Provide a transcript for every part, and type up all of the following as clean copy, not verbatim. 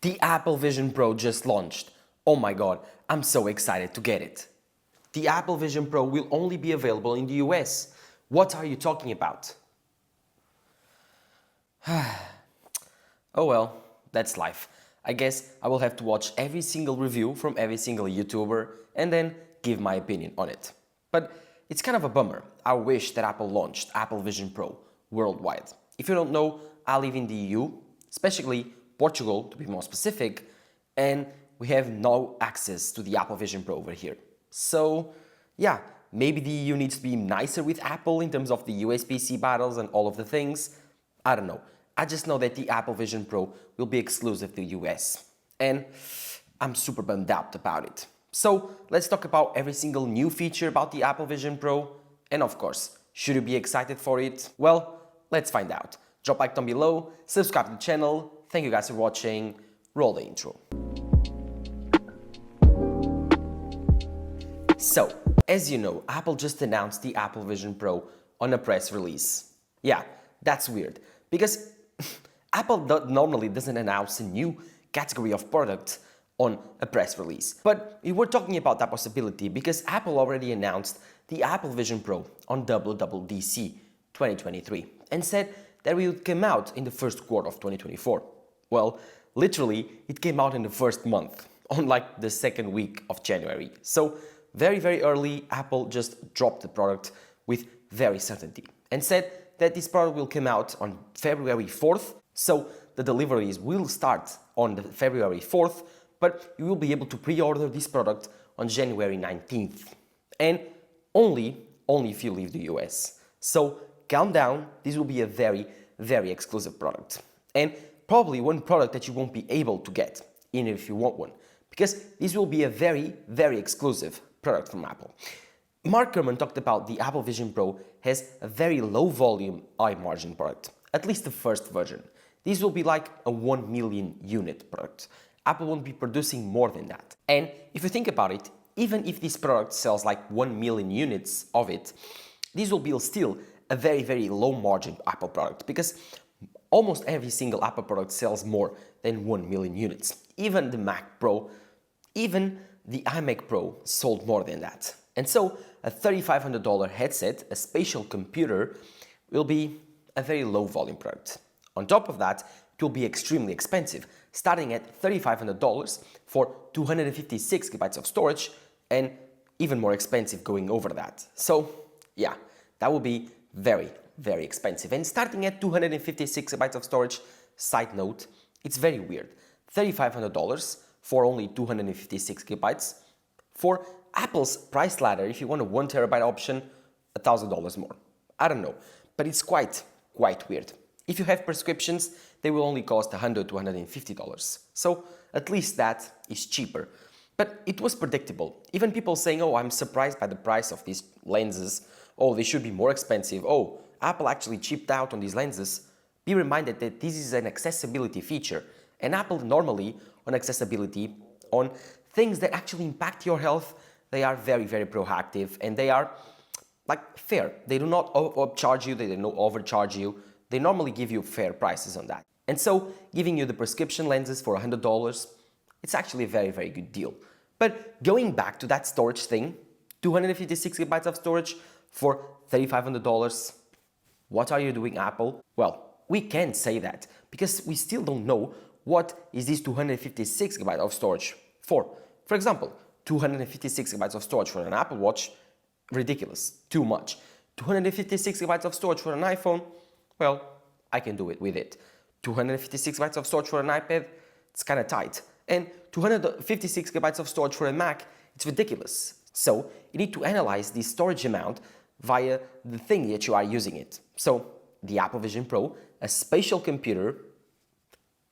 The Apple Vision Pro just launched. Oh my god, I'm so excited to get it. The Apple Vision Pro will only be available in the US. What are you talking about? Oh well, that's life. I guess I will have to watch every single review from every single YouTuber and then give my opinion on it. But it's kind of a bummer. I wish that Apple launched Apple Vision Pro worldwide. If you don't know, I live in the EU, especially Portugal to be more specific, and we have no access to the Apple Vision Pro over here. So yeah, maybe the EU needs to be nicer with Apple in terms of the USB-C battles and all of the things. I don't know. I just know that the Apple Vision Pro will be exclusive to the US. And I'm super bummed out about it. So let's talk about every single new feature about the Apple Vision Pro. And of course, should you be excited for it? Well, let's find out. Drop a like down below, subscribe to the channel. Thank you guys for watching. Roll the intro. So, as you know, Apple just announced the Apple Vision Pro on a press release. Yeah, that's weird, because Apple normally doesn't announce a new category of product on a press release. But we were talking about that possibility because Apple already announced the Apple Vision Pro on WWDC 2023 and said that it would come out in the first quarter of 2024. Well, literally, it came out in the first month, on like the second week of January. So very, very early, Apple just dropped the product with very certainty and said that this product will come out on February 4th. So the deliveries will start on the February 4th, but you will be able to pre-order this product on January 19th. And only if you leave the US. So calm down, this will be a very, very exclusive product. And probably one product that you won't be able to get, even if you want one, because this will be a very, very exclusive product from Apple. Mark Gurman talked about the Apple Vision Pro has a very low volume, high margin product, at least the first version. This will be like a 1 million unit product. Apple won't be producing more than that. And if you think about it, even if this product sells like 1 million units of it, this will be still a very, very low margin Apple product because almost every single Apple product sells more than 1 million units. Even the Mac Pro, even the iMac Pro sold more than that. And so a $3,500 headset, a spatial computer, will be a very low volume product. On top of that, it will be extremely expensive, starting at $3,500 for 256 gigabytes of storage and even more expensive going over that. So yeah, that will be very, very expensive. And starting at 256 gigabytes of storage, side note, it's very weird. $3,500 for only 256 gigabytes. For Apple's price ladder, if you want a 1 terabyte option, $1,000 more. I don't know, but it's quite weird. If you have prescriptions, they will only cost $100 to $150. So at least that is cheaper. But it was predictable. Even people saying, oh, I'm surprised by the price of these lenses. Oh, they should be more expensive. Oh, Apple actually cheaped out on these lenses. Be reminded that this is an accessibility feature. And Apple normally, on accessibility, on things that actually impact your health, they are very, very proactive and they are like fair. They do not upcharge you, they do not overcharge you. They normally give you fair prices on that. And so giving you the prescription lenses for $100, it's actually a very, very good deal. But going back to that storage thing, 256 gigabytes of storage for $3,500, what are you doing, Apple? Well, we can't say that because we still don't know what is this 256 gigabytes of storage for. For example, 256 gigabytes of storage for an Apple Watch, ridiculous, too much. 256 gigabytes of storage for an iPhone, well, I can do it with it. 256 gigabytes of storage for an iPad, it's kind of tight. And 256 gigabytes of storage for a Mac, it's ridiculous. So you need to analyze the storage amount via the thing that you are using it. So the Apple Vision Pro, a spatial computer,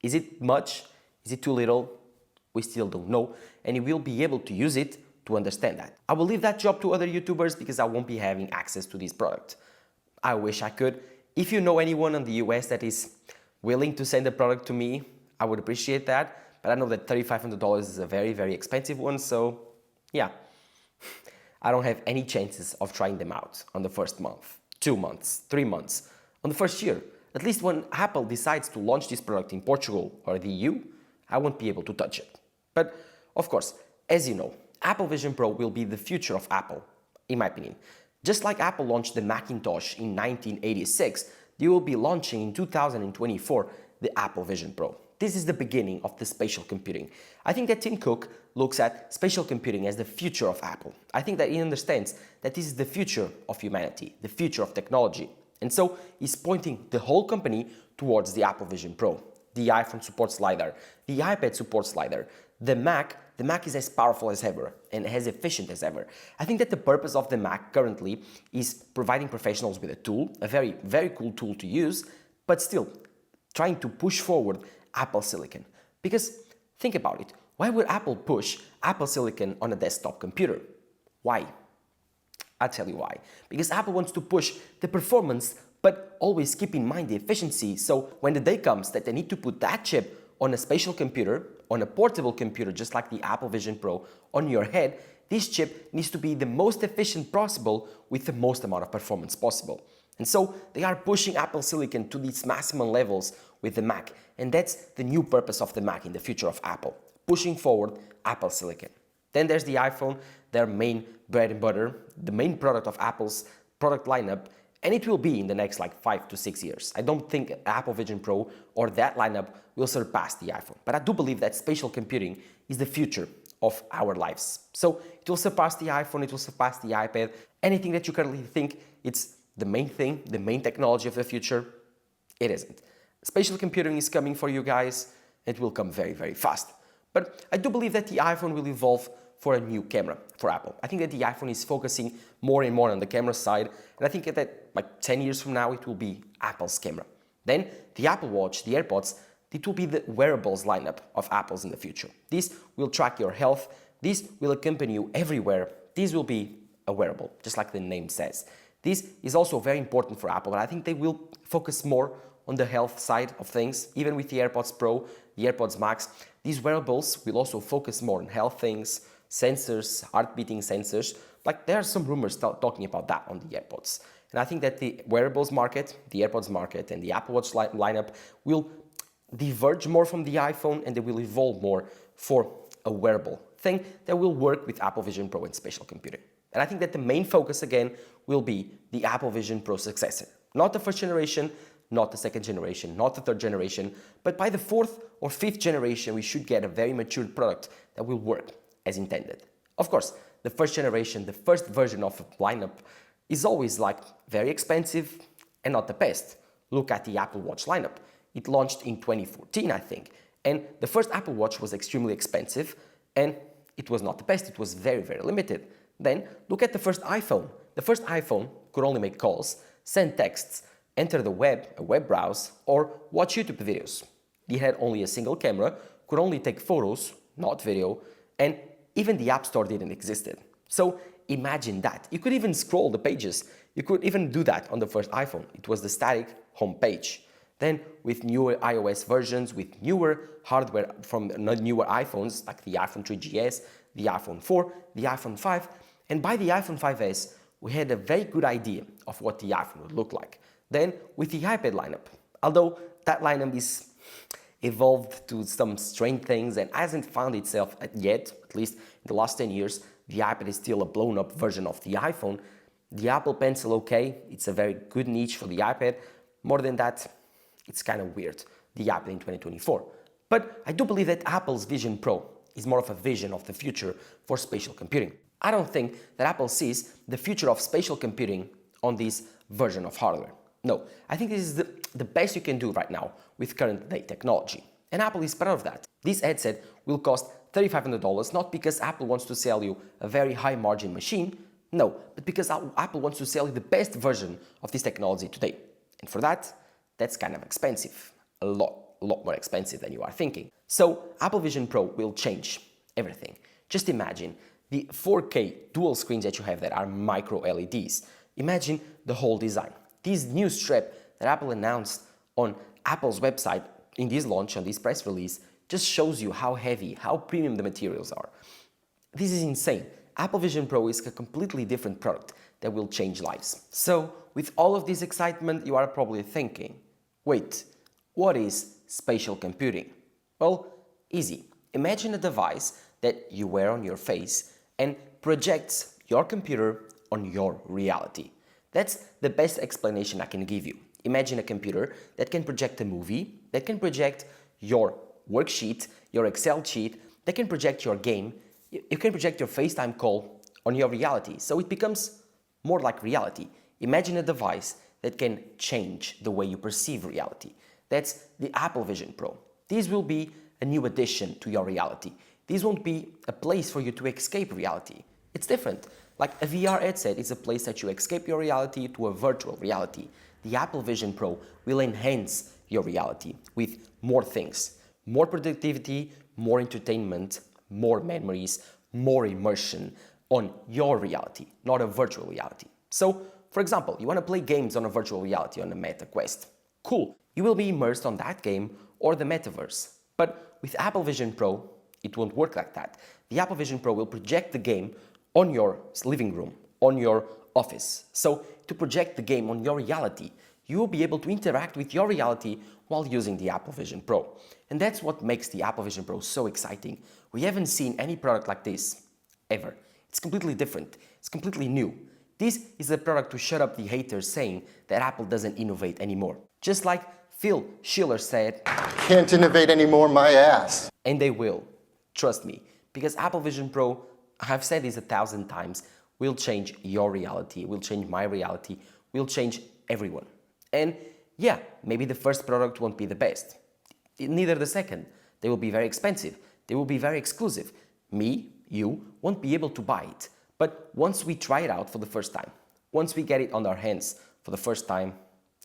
is it much? Is it too little? We still don't know. And you will be able to use it to understand that. I will leave that job to other YouTubers because I won't be having access to this product. I wish I could. If you know anyone in the US that is willing to send the product to me, I would appreciate that. But I know that $3,500 is a very, very expensive one, so yeah. I don't have any chances of trying them out on the first month, 2 months, 3 months, on the first year. At least when Apple decides to launch this product in Portugal or the EU, I won't be able to touch it. But of course, as you know, Apple Vision Pro will be the future of Apple, in my opinion. Just like Apple launched the Macintosh in 1986, they will be launching in 2024 the Apple Vision Pro. This is the beginning of the spatial computing. I think that Tim Cook looks at spatial computing as the future of Apple. I think that he understands that this is the future of humanity, the future of technology. And so he's pointing the whole company towards the Apple Vision Pro. The iPhone supports LiDAR, the iPad supports LiDAR, the Mac is as powerful as ever and as efficient as ever. I think that the purpose of the Mac currently is providing professionals with a tool, a very, very cool tool to use, but still trying to push forward Apple Silicon. Because think about it, why would Apple push Apple Silicon on a desktop computer? Why? I'll tell you why. Because Apple wants to push the performance, but always keep in mind the efficiency. So when the day comes that they need to put that chip on a spatial computer, on a portable computer, just like the Apple Vision Pro, on your head, this chip needs to be the most efficient possible with the most amount of performance possible. And so they are pushing Apple Silicon to these maximum levels with the Mac. And that's the new purpose of the Mac in the future of Apple, pushing forward Apple Silicon. Then there's the iPhone, their main bread and butter, the main product of Apple's product lineup, and it will be in the next 5 to 6 years. I don't think Apple Vision Pro or that lineup will surpass the iPhone, but I do believe that spatial computing is the future of our lives. So it will surpass the iPhone, it will surpass the iPad, anything that you currently think it's the main thing, the main technology of the future, it isn't. Spatial computing is coming for you guys, it will come very, very fast. But I do believe that the iPhone will evolve for a new camera for Apple. I think that the iPhone is focusing more and more on the camera side, and I think that 10 years from now it will be Apple's camera. Then the Apple Watch, the AirPods, it will be the wearables lineup of Apple's in the future. This will track your health, this will accompany you everywhere, this will be a wearable, just like the name says. This is also very important for Apple, but I think they will focus more on the health side of things, even with the AirPods Pro, the AirPods Max. These wearables will also focus more on health things, sensors, heart-beating sensors. There are some rumors talking about that on the AirPods. And I think that the wearables market, the AirPods market, and the Apple Watch lineup will diverge more from the iPhone, and they will evolve more for a wearable thing that will work with Apple Vision Pro and spatial computing. And I think that the main focus again will be the Apple Vision Pro successor. Not the first generation, not the second generation, not the third generation, but by the fourth or fifth generation, we should get a very matured product that will work as intended. Of course, the first generation, the first version of a lineup is always very expensive and not the best. Look at the Apple Watch lineup. It launched in 2014, I think, and the first Apple Watch was extremely expensive and it was not the best, it was very, very limited. Then look at the first iPhone. The first iPhone could only make calls, send texts, enter the web, a web browse, or watch YouTube videos. It had only a single camera, could only take photos, not video, and even the App Store didn't exist. So imagine that. You could even scroll the pages. You could even do that on the first iPhone. It was the static home page. Then with newer iOS versions, with newer hardware from newer iPhones, like the iPhone 3GS, the iPhone 4, the iPhone 5, and by the iPhone 5S, we had a very good idea of what the iPhone would look like. Then with the iPad lineup, although that lineup is evolved to some strange things and hasn't found itself yet, at least in the last 10 years, the iPad is still a blown up version of the iPhone. The Apple Pencil, okay, it's a very good niche for the iPad. More than that, it's kind of weird, the iPad in 2024. But I do believe that Apple's Vision Pro is more of a vision of the future for spatial computing. I don't think that Apple sees the future of spatial computing on this version of hardware. No, I think this is the best you can do right now with current day technology. And Apple is proud of that. This headset will cost $3,500, not because Apple wants to sell you a very high margin machine, no, but because Apple wants to sell you the best version of this technology today. And for that, that's kind of expensive, a lot more expensive than you are thinking. So Apple Vision Pro will change everything. Just imagine the 4K dual screens that you have that are micro LEDs. Imagine the whole design. This new strap that Apple announced on Apple's website in this launch, on this press release, just shows you how heavy, how premium the materials are. This is insane. Apple Vision Pro is a completely different product that will change lives. So, with all of this excitement, you are probably thinking, wait, what is spatial computing? Well, Easy. Imagine a device that you wear on your face and projects your computer on your reality. That's the best explanation I can give you. Imagine a computer that can project a movie, that can project your worksheet, your Excel sheet, that can project your game. You can project your FaceTime call on your reality. So it becomes more like reality. Imagine a device that can change the way you perceive reality. That's the Apple Vision Pro. These will be a new addition to your reality. These won't be a place for you to escape reality. It's different. Like a VR headset is a place that you escape your reality to a virtual reality. The Apple Vision Pro will enhance your reality with more things. More productivity, more entertainment, more memories, more immersion on your reality, not a virtual reality. So, for example, you want to play games on a virtual reality on the Meta Quest. Cool. You will be immersed on that game or the metaverse. But with Apple Vision Pro, it won't work like that. The Apple Vision Pro will project the game on your living room, on your office. So to project the game on your reality, you will be able to interact with your reality while using the Apple Vision Pro. And that's what makes the Apple Vision Pro so exciting. We haven't seen any product like this ever. It's completely different. It's completely new. This is a product to shut up the haters saying that Apple doesn't innovate anymore. Just like Phil Schiller said, "Can't innovate anymore, my ass." And they will. Trust me. Because Apple Vision Pro, I've said this 1,000 times, will change your reality, will change my reality, will change everyone. And yeah, maybe the first product won't be the best. Neither the second. They will be very expensive. They will be very exclusive. Me, you, won't be able to buy it. But once we try it out for the first time, once we get it on our hands for the first time,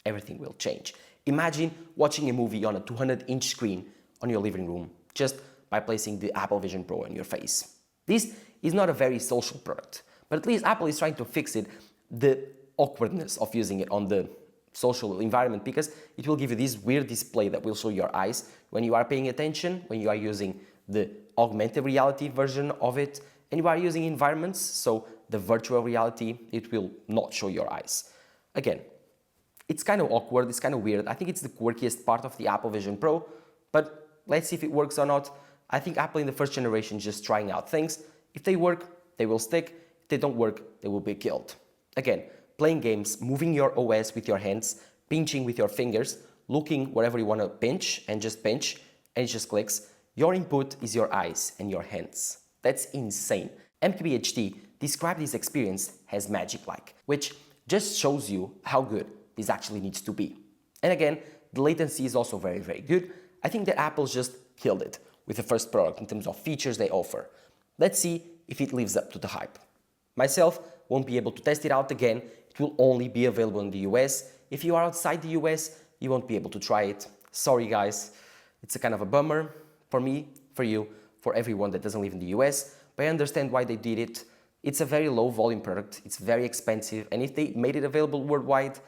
everything will change. Imagine watching a movie on a 200-inch screen on your living room just by placing the Apple Vision Pro on your face. This is not a very social product, but at least Apple is trying to fix it, the awkwardness of using it on the social environment, because it will give you this weird display that will show your eyes when you are paying attention, when you are using the augmented reality version of it, and you are using environments, so the virtual reality, it will not show your eyes. Again, it's kind of awkward, it's kind of weird. I think it's the quirkiest part of the Apple Vision Pro, but let's see if it works or not. I think Apple in the first generation is just trying out things. If they work, they will stick. If they don't work, they will be killed. Again, playing games, moving your OS with your hands, pinching with your fingers, looking wherever you want to pinch, and it just clicks. Your input is your eyes and your hands. That's insane. MKBHD described this experience as magic-like, which just shows you how good this actually needs to be. And again, the latency is also very, very good. I think that Apple's just killed it with the first product in terms of features they offer. Let's see if it lives up to the hype. Myself won't be able to test it out again. It will only be available in the US. If you are outside the US, you won't be able to try it. Sorry guys, it's a kind of a bummer for me, for you, for everyone that doesn't live in the US, but I understand why they did it. It's a very low volume product, it's very expensive, and if they made it available worldwide,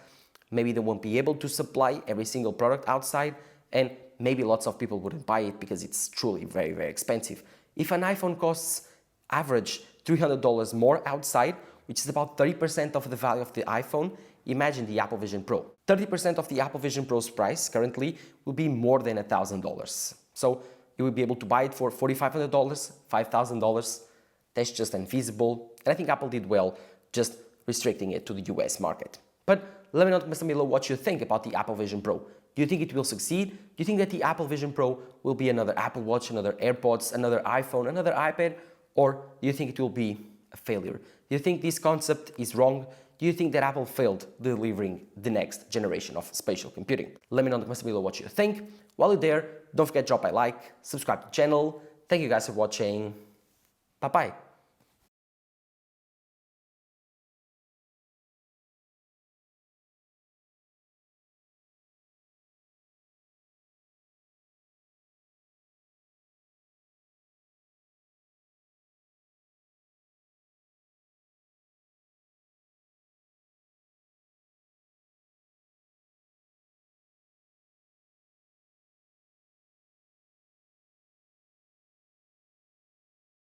maybe they won't be able to supply every single product outside, and maybe lots of people wouldn't buy it because it's truly very, very expensive. If an iPhone costs average $300 more outside, which is about 30% of the value of the iPhone, imagine the Apple Vision Pro. 30% of the Apple Vision Pro's price currently will be more than $1,000. So you will be able to buy it for $4,500, $5,000. That's just unfeasible. And I think Apple did well just restricting it to the US market. But let me know below what you think about the Apple Vision Pro. Do you think it will succeed? Do you think that the Apple Vision Pro will be another Apple Watch, another AirPods, another iPhone, another iPad? Or do you think it will be a failure? Do you think this concept is wrong? Do you think that Apple failed delivering the next generation of spatial computing? Let me know below what you think. While you're there, don't forget to drop a like, subscribe to the channel. Thank you guys for watching. Bye-bye.